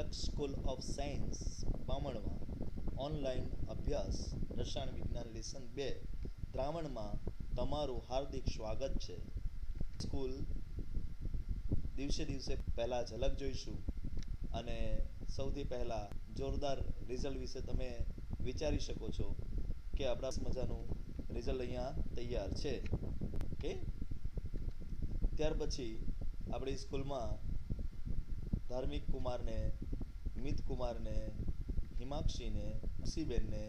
લક્ષ school of science બામણમાં online અભ્યાસ રસાયણ વિજ્ઞાન લેસન 2 દ્રાવણમાં તમારું હાર્દિક સ્વાગત છે. સ્કૂલ દિવસે દિવસે પહેલાં ઝલક જોઈશું અને સૌથી પહેલાં જોરદાર રિઝલ્ટ વિશે તમે વિચારી શકો છો કે આપણા મજાનું રિઝલ્ટ અહીંયા તૈયાર છે. ઓકે, ત્યાર પછી આપણી સ્કૂલમાં ધાર્મિક કુમારને, મિત કુમારને, હિમાક્ષીને, ખુશીબેનને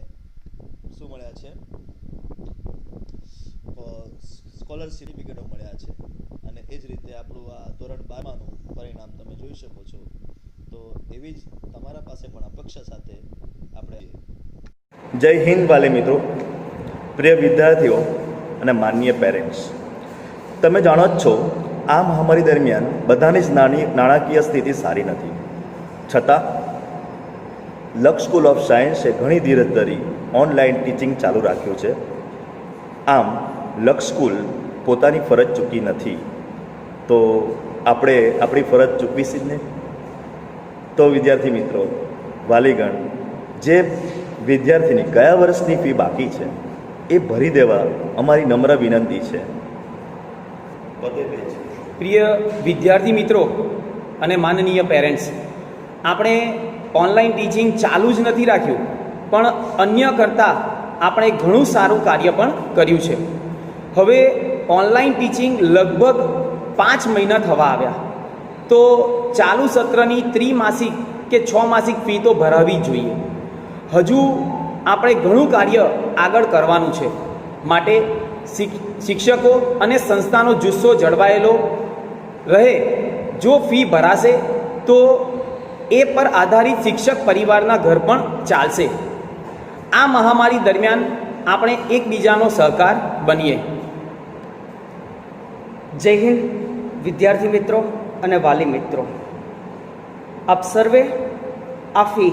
શું મળ્યા છે? સ્કોલરશિપ સર્ટિફિકેટો મળ્યા છે. અને એ જ રીતે આપણું આ ધોરણ 12નું પરિણામ તમે જોઈ શકો છો. તો એવી જ તમારા પાસે પણ અપેક્ષા સાથે આપણે જય હિન્દ વાલે મિત્રો, પ્રિય વિદ્યાર્થીઓ અને માનનીય પેરેન્ટ્સ, તમે જાણો જ છો આ મહામારી દરમિયાન બધાની જ નાણાકીય સ્થિતિ સારી નથી. છતાં લક્ષ સ્કૂલ ઓફ સાયન્સે ઘણી ધીરજ ધરી ઓનલાઈન ટીચિંગ ચાલુ રાખ્યું છે. આમ લક્ષ સ્કૂલ પોતાની ફરજ ચૂકી નથી, તો આપણે આપણી ફરજ ચૂકવીશી જ ને. તો વિદ્યાર્થી મિત્રો, વાલીગણ, જે વિદ્યાર્થીની ગયા વર્ષની ફી બાકી છે એ ભરી દેવા અમારી નમ્ર વિનંતી છે. પ્રિય વિદ્યાર્થી મિત્રો અને માનનીય પેરેન્ટ્સ, આપણે ઓનલાઈન ટીચિંગ ચાલુ જ નથી રાખ્યું, પણ અન્ય કરતાં આપણે ઘણું સારું કાર્ય પણ કર્યું છે. હવે ઓનલાઈન ટીચિંગ લગભગ 5 મહિના થવા આવ્યા, તો ચાલુ સત્રની ત્રિમાસિક કે 6 માસિક ફી તો ભરાવી જ જોઈએ. હજુ આપણે ઘણું કાર્ય આગળ કરવાનું છે. માટે શિક્ષકો અને સંસ્થાનો જુસ્સો જળવાયેલો રહે. જો ફી ભરાશે તો એ પર આધારિત શિક્ષક પરિવારના ઘર પણ ચાલશે. આ મહામારી દરમિયાન આપણે એકબીજાનો સહકાર બનીએ. જય હિન્દ વિદ્યાર્થી મિત્રો અને વાલી મિત્રો, આપ સર્વે આ ફી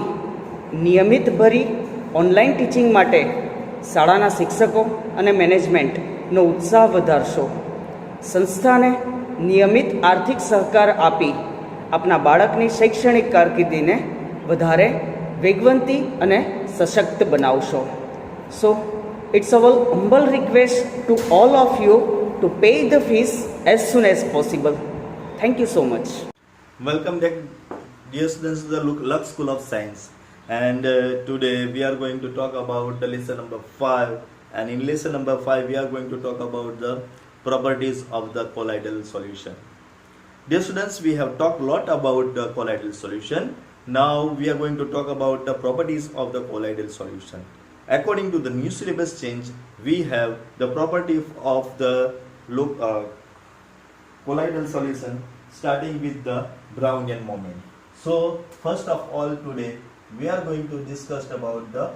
નિયમિત ભરી ઓનલાઈન ટીચિંગ માટે શાળાના શિક્ષકો અને મેનેજમેન્ટનો ઉત્સાહ વધારશો. સંસ્થાને નિયમિત આર્થિક સહકાર આપી આપના બાળકની શૈક્ષણિક કારકિર્દીને વધારે વેગવંતી અને સશક્ત બનાવશો. So it's our humble request to all of you to pay the fees as soon as possible. Thank you so much. Welcome back, dear students, to the Lux School of Science. And today we are going to talk about the lesson number 5. And in lesson number 5, we are going to talk about the properties of the colloidal solution. Dear students, we have talked a lot about the colloidal solution. Now we are going to talk about the properties of the colloidal solution. According to the new syllabus change, we have the property of the colloidal solution starting with the Brownian moment. So first of all, today we are going to discuss about the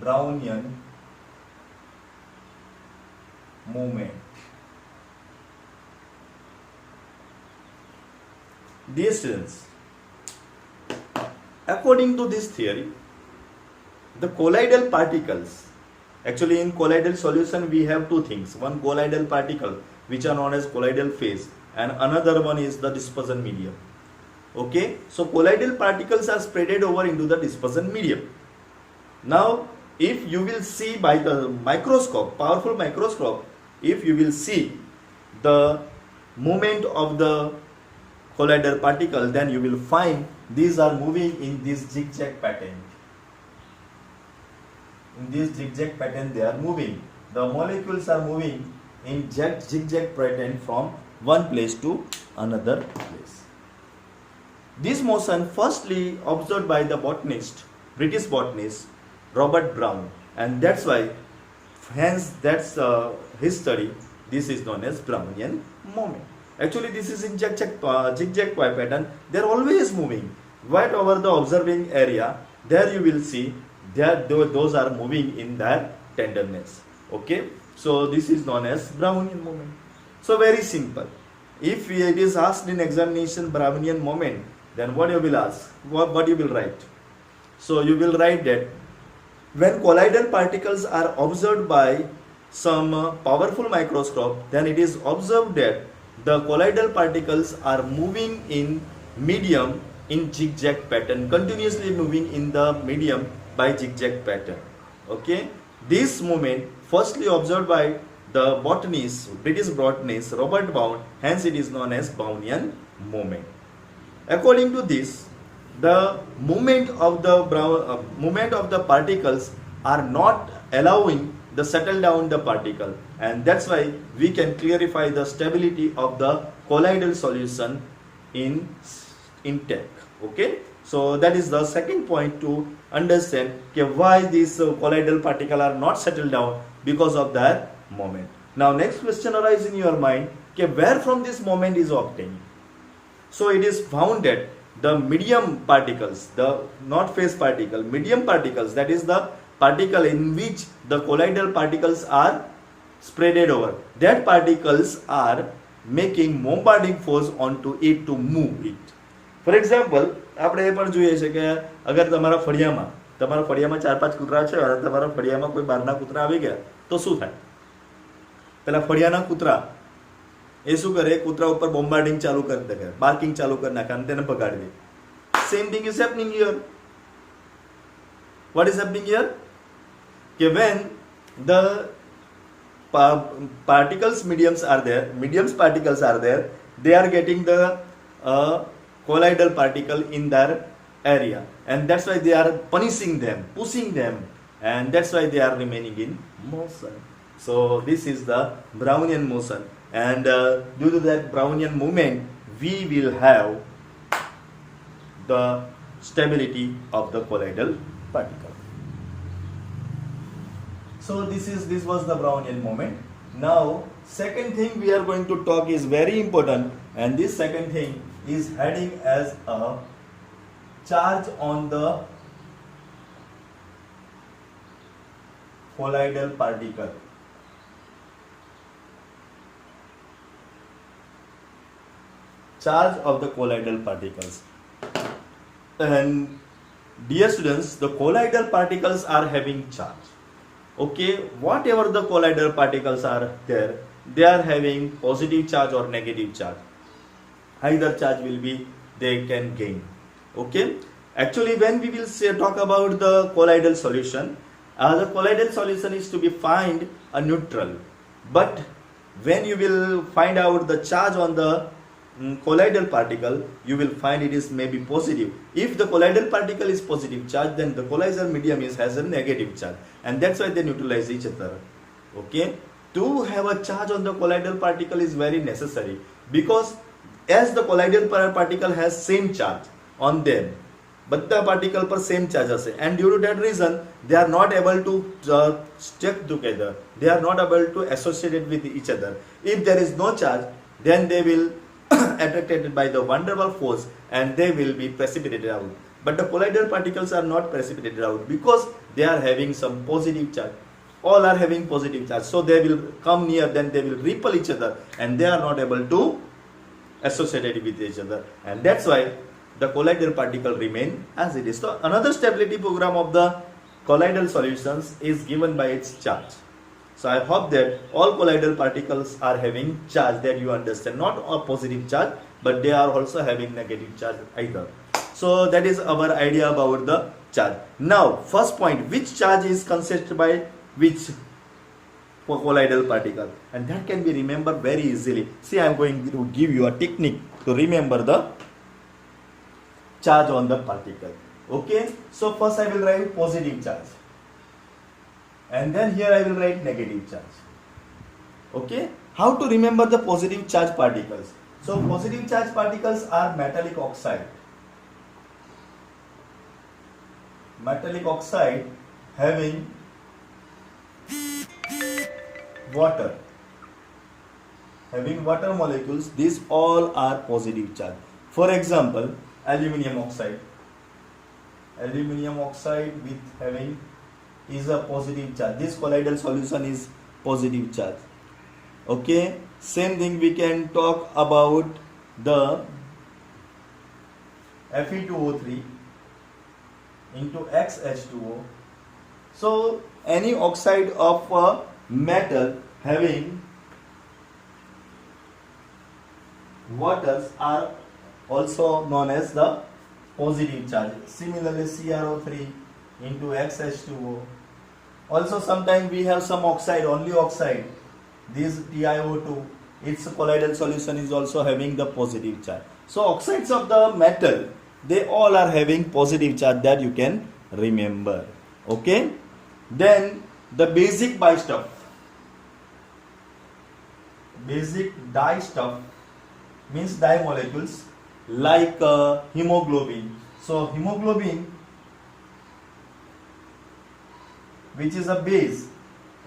Brownian moment. Dear students, according to this theory, the colloidal particles, actually in colloidal solution we have two things. One colloidal particle which are known as colloidal phase, and another one is the dispersion medium. Okay, so colloidal particles are spreaded over into the dispersion medium. Now if you will see by the microscope, powerful microscope, if you will see the movement of the colloidal particle, then you will find these are moving in this zigzag pattern. In this zigzag pattern they are moving. The molecules are moving in zigzag pattern from one place to another place. This motion firstly observed by the botanist, British botanist Robert Brown, and that's why, hence that's his study. This is known as Brownian moment. Actually this is in zigzag pattern. They're always moving. Right over the observing area, there you will see that those are moving in that tenderness. Okay, so this is known as Brownian moment. So very simple. If it is asked in examination Brownian moment, then what you will ask, what you will write? So you will write that when colloidal particles are observed by some powerful microscope, then it is observed that the colloidal particles are moving in medium in zigzag pattern, continuously moving in the medium by zigzag pattern. Okay, this movement firstly observed by the botanist, British botanist Robert Bound, hence it is known as Brownian movement. According to this, the movement of the particles are not allowing the settle down the particle, and that's why we can clarify the stability of the colloidal solution in tech. Okay, so that is the second point to understand why these colloidal particles are not settled down because of that moment. Now next question arises in your mind, where from this moment is obtained? So it is found that the medium particles, the not phase particle, medium particles, that is the particle in which the colloidal particles are spreaded over, that particles are making bombarding force onto it to move it. For example, આપણે એ પણ જોઈએ છે કે અગર તમારા ફળિયામાં 4-5 કૂતરા છે અને તમારા ફળિયામાં કોઈ બહારના કૂતરા આવી ગયા તો શું થાય? પેલા ફળિયાના કૂતરા એ શું કરે? કૂતરા ઉપર બોમ્બાર્ડિંગ ચાલુ કરી દે, બાર્કિંગ ચાલુ કરી નાખે અને તેને ભગાડી દે. Same thing is happening here. What is happening here? When the mediums particles are there, they are getting the colloidal particle in their area, and that's why they are punishing them, pushing them, and that's why they are remaining in motion. So this is the Brownian motion, and due to that Brownian movement, we will have the stability of the colloidal particle. So this was the Brownian moment. Now second thing we are going to talk is very important, and this second thing is heading as a charge on the colloidal particle. Charge of the colloidal particles. And dear students, the colloidal particles are having charge. Okay, whatever the colloidal particles are there, they are having positive charge or negative charge. Either charge will be, they can gain. Okay, actually when we will talk about the colloidal solution, the colloidal solution is to be find a neutral, but when you will find out the charge on the colloidal particle, you will find it is maybe positive. If the colloidal particle is positive charge, then the colloidal medium has a negative charge, and that's why they neutralize each other. Okay, to have a charge on the colloidal particle is very necessary, because as the colloidal particle has same charge on them, but the particle per same charge hase, and due to that reason they are not able to stick together, they are not able to associate it with each other. If there is no charge, then they will attracted by the van der Waals force and they will be precipitated out. But the colloidal particles are not precipitated out because they are having some positive charge. All are having positive charge, so they will come near, then they will repel each other, and they are not able to associate it with each other, and that's why the colloidal particle remain as it is. So another stability program of the colloidal solutions is given by its charge. So I hope that all colloidal particles are having charge, that you understand, not a positive charge, but they are also having negative charge either. So that is our idea about the charge. Now first point, which charge is consisted by which colloidal particle, and that can be remembered very easily. See, I am going to give you a technique to remember the charge on the particle. Okay, so first I will write positive charge, and then here I will write negative charge. Okay, how to remember the positive charge particles? So positive charge particles are metallic oxide. Metallic oxide having water, having water molecules, these all are positive charge. For example, aluminium oxide. Aluminium oxide with having is a positive charge. This colloidal solution is positive charge. Okay, same thing we can talk about the Fe2O3 into XH2O. So any oxide of a metal having waters are also known as the positive charge. Similarly, CrO3 into XH2O. Also, sometimes we have some oxide, only oxide. This TiO2, its colloidal solution is also having the positive charge. So, oxides of the metal, they all are having positive charge, that you can remember. Okay. Then the basic bistuff. Basic dye stuff means dye molecules like hemoglobin. So hemoglobin, which is a base,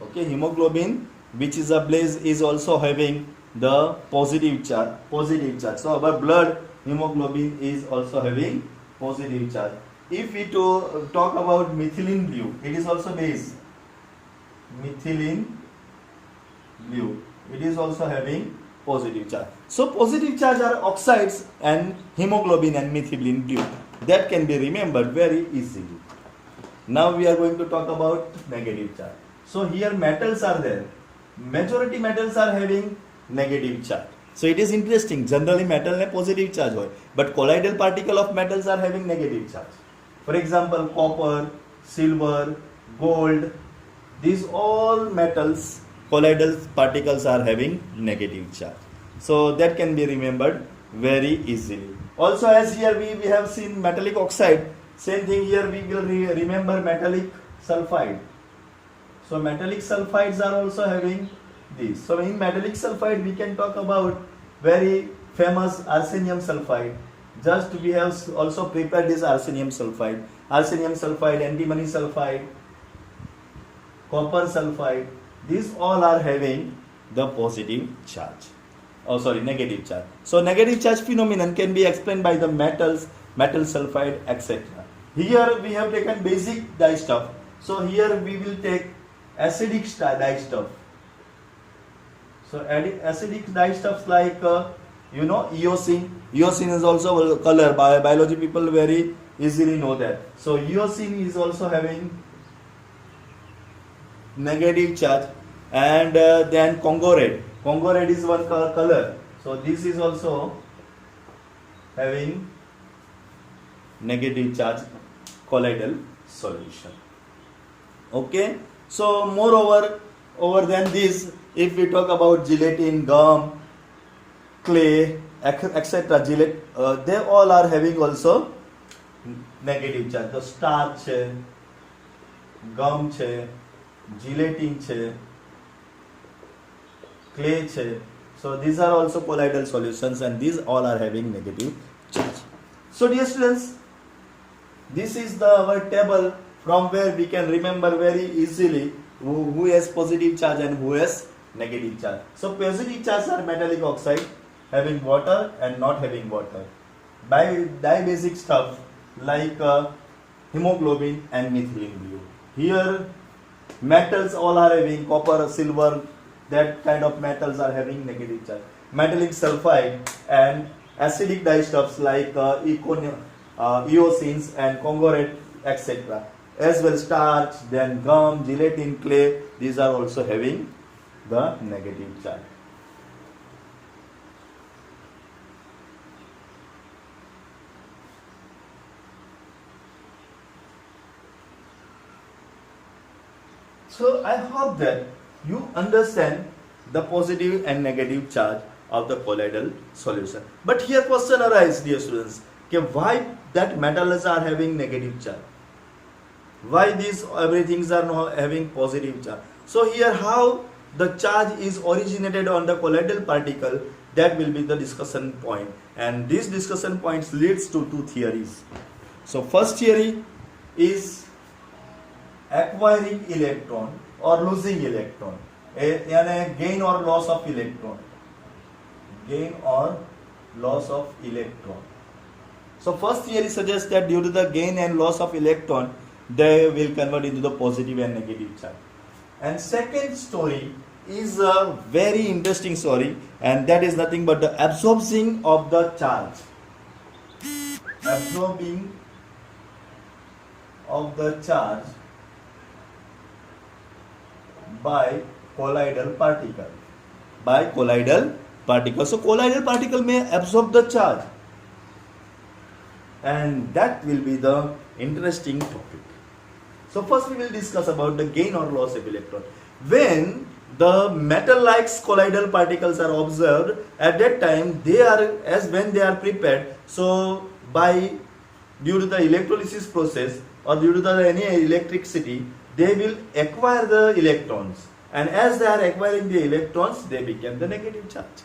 okay, hemoglobin which is a base is also having the positive charge. So our blood hemoglobin is also having positive charge. If we talk about methylene blue, it is also base. Methylene blue, it is also having positive charge. So positive charge are oxides and hemoglobin and methylene blue. That can be remembered very easily. Now we are going to talk about negative charge. So here metals are there. Majority metals are having negative charge. So it is interesting. Generally metal ने positive charge होय, but colloidal particle of metals are having negative charge. For example, copper, silver, gold. These all metals, colloidal particles are having negative charge. So that can be remembered very easily. Also, as here we have seen metallic oxide, same thing here we will remember metallic sulfide. So metallic sulfides are also having this. So in metallic sulfide we can talk about very famous arsenium sulfide. Just we have also prepared this arsenium sulfide, antimony sulfide, copper sulfide. These all are having the positive charge. Oh, sorry, negative charge. So negative charge phenomenon can be explained by the metals, metal sulfide, etc. Here we have taken basic dye stuff. So here we will take acidic dye stuff. So acidic dye stuffs like eosine. Eosine is also a color. Biology people very easily know that. So eosine is also having negative charge, and then Congo red. Congo red is one color. So this is also having negative charge colloidal solution. Okay. So moreover, over than this, if we talk about gelatin, gum, clay, etc., they all are having also negative charge. The starch છે, gum છે, gelatin છે, clay છે. So these are also colloidal solutions, and these all are having negative charge. So dear students, this is our table from where we can remember very easily who has positive charge and who has negative charge. So positive charge are metallic oxide having water and not having water. By dibasic stuff like hemoglobin and methylene blue. Here metals all are having copper, silver, that kind of metals are having negative charge. Metallic sulfide and acidic dyestuffs like eosines and Congo red, etc. As well starch, then gum, gelatin, clay, these are also having the negative charge. So I hope that you understand the positive and negative charge of the colloidal solution. But here question arises, dear students, okay, why that metals are having negative charge? Why these everything are not having positive charge? So here how the charge is originated on the colloidal particle, that will be the discussion point. And these discussion points leads to two theories. So first theory is acquiring electron or losing electron, gain or loss of electron, So first theory suggests that due to the gain and loss of electron, they will convert into the positive and negative charge. And second story is a very interesting story, and that is nothing but the absorbing of the charge. Absorbing of the charge by colloidal particle. So colloidal particle may absorb the charge. and that will be the interesting topic. So first we will discuss about the gain or loss of electron. When the metal-like colloidal particles are observed, at that time they are, as when they are prepared, so due to the electrolysis process or due to any electricity, they will acquire the electrons, and as they are acquiring the electrons, they become the negative charge.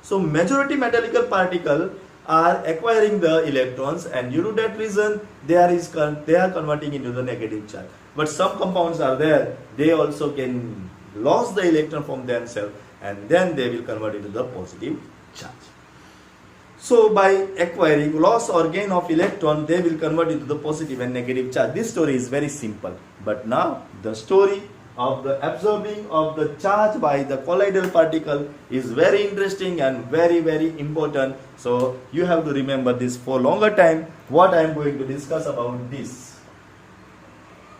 So majority metallic particle are acquiring the electrons, and due to that reason they are converting into the negative charge. But some compounds are there, they also can lose the electron from themselves, and then they will convert into the positive charge. So by acquiring loss or gain of electron, they will convert into the positive and negative charge. This story is very simple. But now the story of the absorbing of the charge by the colloidal particle is very interesting and very, very important. So you have to remember this for longer time. What I am going to discuss about this.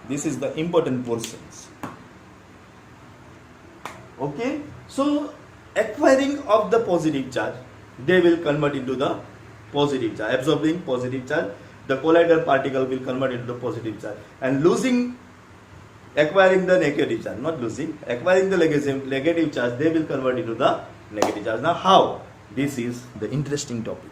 This is the important portions. Okay. So acquiring of the positive charge, they will convert into the positive charge. Absorbing positive charge, the colloidal particle will convert into the positive charge, and acquiring the negative charge, not losing, acquiring the negative charge, they will convert into the negative charge. Now how? This is the interesting topic.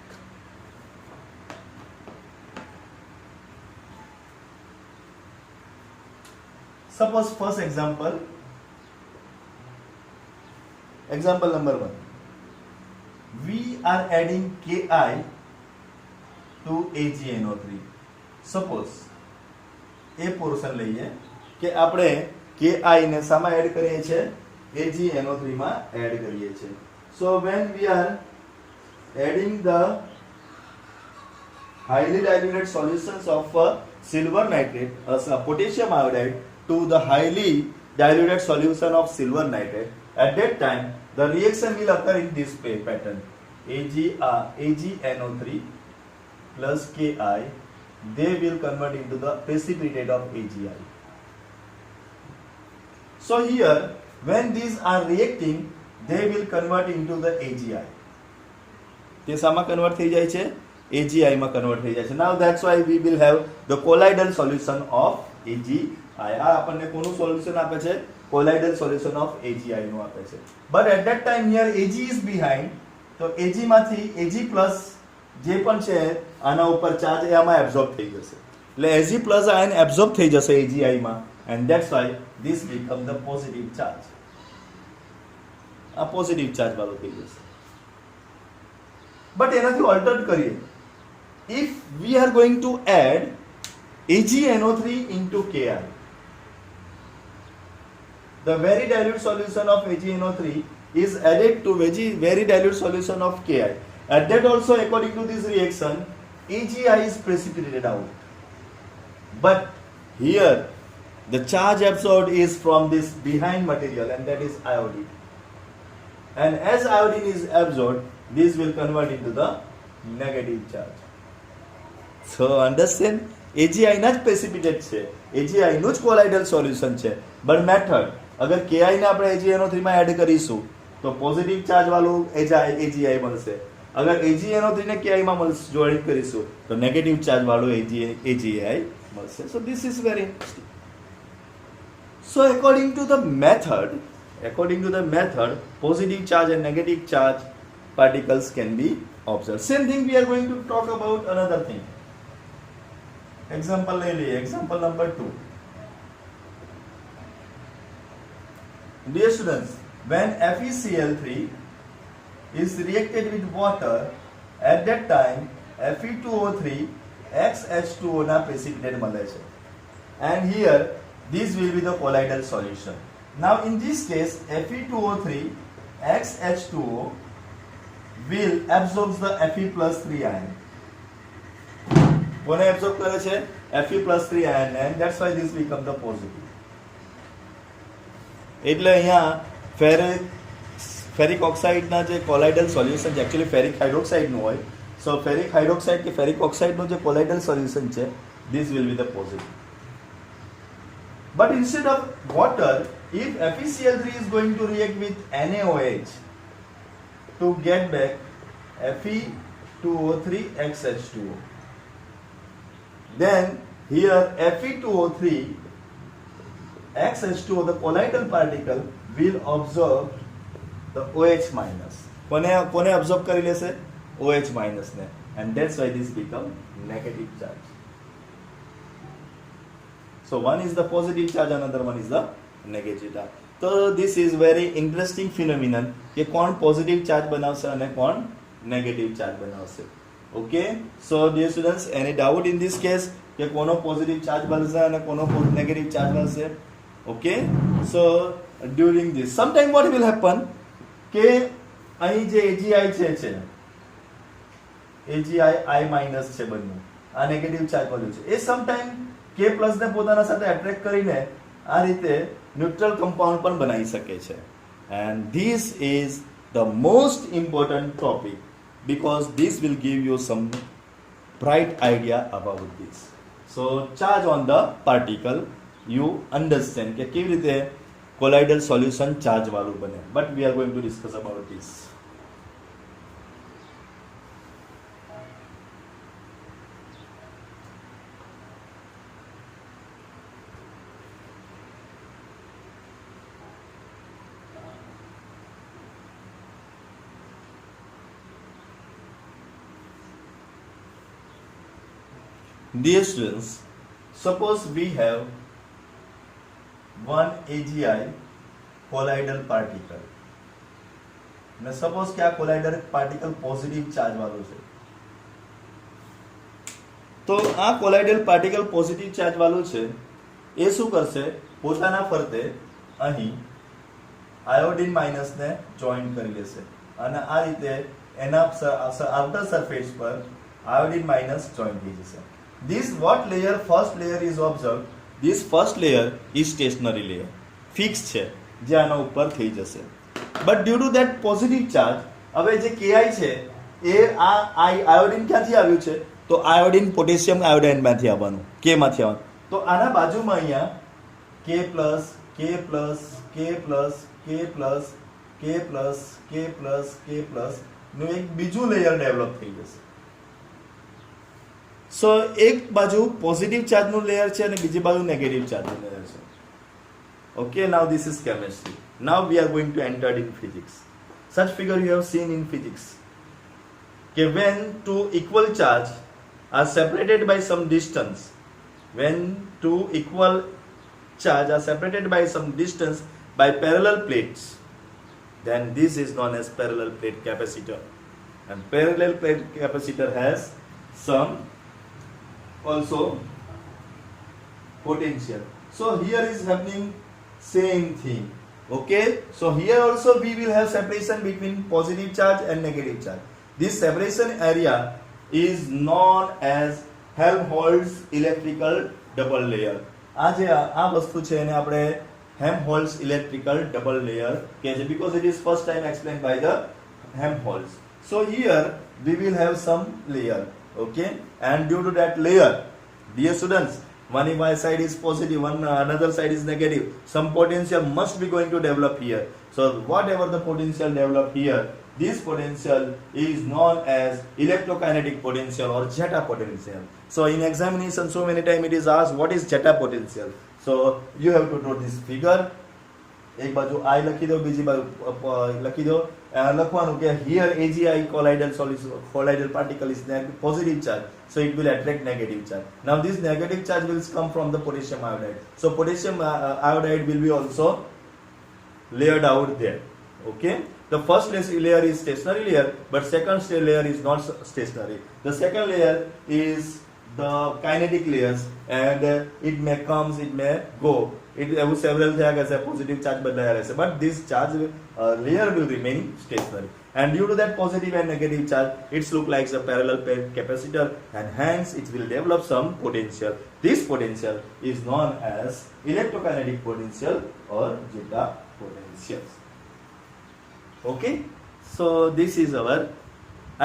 Suppose first example number 1. We are adding Ki to AgNO3. Suppose a portion લઈએ કે આપણે Ki ને સામા add કરીએ છીએ, AgNO3 માં add કરીએ છીએ. So when we are adding the highly diluted solutions of silver nitrate, potassium iodide, to the highly diluted solution of silver nitrate, at that time the reaction will occur in this pattern. AgNO3 plus Ki, they will convert into the precipitate of AgI. So here, when these are reacting, they will convert into the AgI. તે શામાં convert થઈ જાય છે? AgI માં convert થઈ જાય છે. Now that's why we will have the colloidal solution of AgI. આ આપણને કોનું સોલ્યુશન આપે છે? Colloidal solution of AgI નું આપે છે. But at that time here Ag is behind, તો Ag માંથી Ag plus જે પણ છે આના ઉપર ચાર્જ એ આમાં એબ્સોર્બ થઈ જશે. એટલે Ag plus આયન એબ્સોર્બ થઈ જશે AgI માં, and that's why this become the positive charge. આ પોઝિટિવ ચાર્જ વાળો થઈ જશે. બટ એનાથી ઓલ્ટર્ડ કરીએ. If we are going to add AgNO3 into Ki, the very dilute solution of AgNO3 is added to very dilute solution of Ki. At that also, according to this reaction, AgI is precipitated out. But here, the charge absorbed is from this behind material, and that is iodine. And as iodine is absorbed, this will convert into the negative charge. So understand, AgI ના જ precipitate છે, AgI નું જ colloidal solution છે. But method, અગર Ki ને આપણે AgNO3 માં એડ કરીશું તો પોઝિટિવ ચાર્જ વાળું AgI મળશે. અગર AgNO3 ને Ki માં જોઈન કરીશું તો નેગેટિવ ચાર્જ વાળું AgI મળશે. So this is very interesting. So according to the method, positive charge and negative charge particles can be observed. Same thing we are going to talk about another thing. Example ले लिए, example number 2. Dear students, when FeCl3 is reacted with water, at that time Fe2O3 XH2O ના precipitate મળે છે. And here this will be the colloidal solution. Now in this case Fe2O3 XH2O will absorb the Fe plus 3 ion. કોને absorb કરે છે? Fe plus 3 ion, and that's why this become the positive. એટલે અહીંયા ferric ઓક્સાઇડના જે કોલોઇડલ solution છે, actually ferric હાઇડ્રોક્સાઇડનું હોય. સો ferric hydroxide કે ferric ઓક્સાઇડનું જે કોલોઇડલ સોલ્યુશન છે, this will be the positive. But instead of water, if FeCl3 is going to react with NaOH to get back Fe2O3 XH2O, Then here Fe2O3 XH2O, the colloidal particle, will observe the OH minus. કોને absorb કરી લેશે? OH minus ને. And that's why this become negative charge. So one is the positive charge, another one is the negative charge. So this is very interesting phenomenon કે કોણ positive charge બનાવશે અને કોણ negative charge બનાવશે. Okay, so dear students, any doubt in this case કે કોનો positive charge બનશે અને કોનો negative charge બનશે? Okay, so during this sometime what will happen કે અહીં જે AgI છે AgI I minus છે બંને, આ નેગેટિવ ચાર્જ વાળું છે, એ સમટાઈમ K પ્લસ ને પોતાના સાથે એટ્રેક્ટ કરીને આ રીતે ન્યુટ્રલ કમ્પાઉન્ડ પણ બનાવી શકે છે. And this is the most important topic because this will give you some bright idea about this. So charge on the particle, you understand કે કેવી રીતે colloidal solution charge વાળું બને, but we are going to discuss about this. Dear students, suppose we have one AgI colloidal particle. Now suppose કે આ colloidal particle positive charge વાળો છે. તો આ colloidal particle positive charge વાળો છે, એ શું કરશે? પોતાના ફરતે અહીં iodine minus ને join કરી લેશે અને આ રીતે એના outer surface પર iodine minus join થઈ જશે. This what layer? First layer is observed. This first layer is stationary layer, fixed છે, જે આના ઉપર થઈ જશે. But due to that positive charge, હવે જે Ki છે એ આ આયોડિન ક્યાંથી આવ્યું છે? તો આયોડિન પોટેશિયમ આયોડાઇન માંથી આવવાનું, K માંથી આવવાનું. તો આના બાજુમાં અહીંયા K+, K+, K+, K+, K+, K+, K+ નું એક બીજું લેયર ડેવલપ થઈ જશે. So એક બાજુ પોઝિટિવ ચાર્જનું લેયર છે અને બીજી બાજુ નેગેટિવ ચાર્જનું લેયર છે. Okay, now this is chemistry. Now we are going to enter in physics. Such figure you have seen in physics. Okay, when two equal charge are separated by some distance, when two equal charge are separated by some distance by parallel plates, then this is known as parallel plate capacitor. And parallel plate capacitor has some also potential. So here is happening same thing. Okay, so here also we will have separation between positive charge and negative charge. This separation area is known as Helmholtz electrical double layer. આ વસ્તુ છે એને આપણે Helmholtz electrical double layer કહે છે because it is first time explained by the Helmholtz. So here we will have some layer. Okay, and due to that layer, dear students, one side is positive, another side is negative, some potential must be going to develop here. So whatever the potential developed here, this potential is known as electrokinetic potential or zeta potential. So in examination so many times it is asked what is zeta potential. So you have to draw this figure. એક બાજુ I લખી દો, બીજી બાજુ લખી દો, લખવાનું કે here AgI colloidal particle is positive charge, so it will attract negative charge. Now this negative charge will come from the potassium iodide, so potassium iodide will be also layered out there. Okay, the first layer is stationary layer, but second layer is not stationary. The second layer is the kinetic layers, and it may comes, it may go. It several થયા કરશે, positive charge બદલાયા રહેશે, but this charge layer will remain stationary. And due to that positive and negative charge, it looks like a parallel plate capacitor, and hence it will develop some potential. This potential is known as electrokinetic potential or zeta potential. Okay, so this is our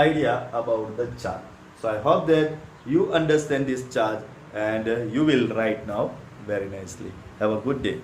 idea about the charge. So I hope that you understand this charge and you will write now very nicely. Have a good day.